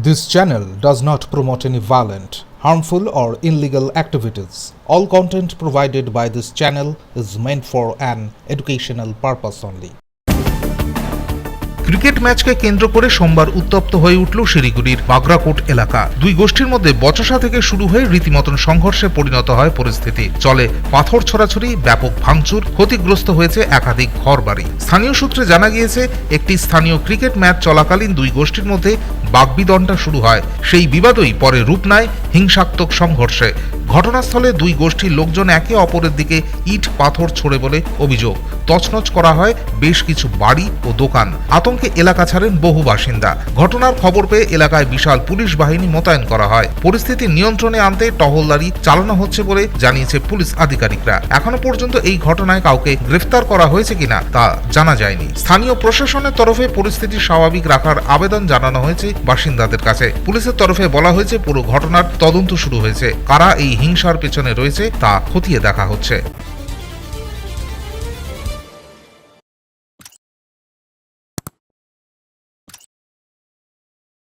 This channel does not promote any violent, harmful, or illegal activities. All content provided by this channel is meant for an educational purpose only. Cricket ম্যাচকে কেন্দ্র করে সোমবার উত্তপ্ত হয়ে উঠল শিলিগুড়ির বাগরাকোট এলাকা। দুই গোষ্ঠীর মধ্যে বচসা থেকে শুরু হয়ে রীতিমতন সংঘর্ষে পরিণত হয় পরিস্থিতি। চলে পাথর ছোড়াছুড়ি, ব্যাপক ভাঙচুর, ক্ষতিগ্রস্ত হয়েছে একাধিক ঘরবাড়ি। স্থানীয় সূত্রে জানা গিয়েছে, একটি স্থানীয় ক্রিকেট ম্যাচ চলাকালীন দুই গোষ্ঠীর মধ্যে বাগবিতণ্ডা শুরু হয়। সেই বিবাদই পরে রূপ নেয় হিংসাত্মক সংঘর্ষে। ঘটনাস্থলে দুই গোষ্ঠীর লোকজন একে অপরের দিকে ইট পাথর ছোড়ে বলে অভিযোগ। তছনছ করা হয় বেশ কিছু বাড়ি ও দোকান। আতঙ্কে এলাকা ছাড়েন বহু বাসিন্দা। ঘটনার খবর পেয়ে এলাকায় বিশাল পুলিশ বাহিনী মোতায়েন করা হয়। পরিস্থিতি নিয়ন্ত্রণে আনতে টহলদারি চালানো হচ্ছে বলে জানিয়েছে পুলিশ আধিকারিকরা। এখনো পর্যন্ত এই ঘটনায় কাউকে গ্রেফতার করা হয়েছে কিনা তা জানা যায়নি। স্থানীয় প্রশাসনের তরফে পরিস্থিতি স্বাভাবিক রাখার আবেদন জানানো হয়েছে বাসিন্দাদের কাছে। পুলিশের তরফে বলা হয়েছে, পুরো ঘটনার তদন্ত শুরু হয়েছে। কারা এই হিংসার পেছনে রয়েছে তা খতিয়ে দেখা হচ্ছে।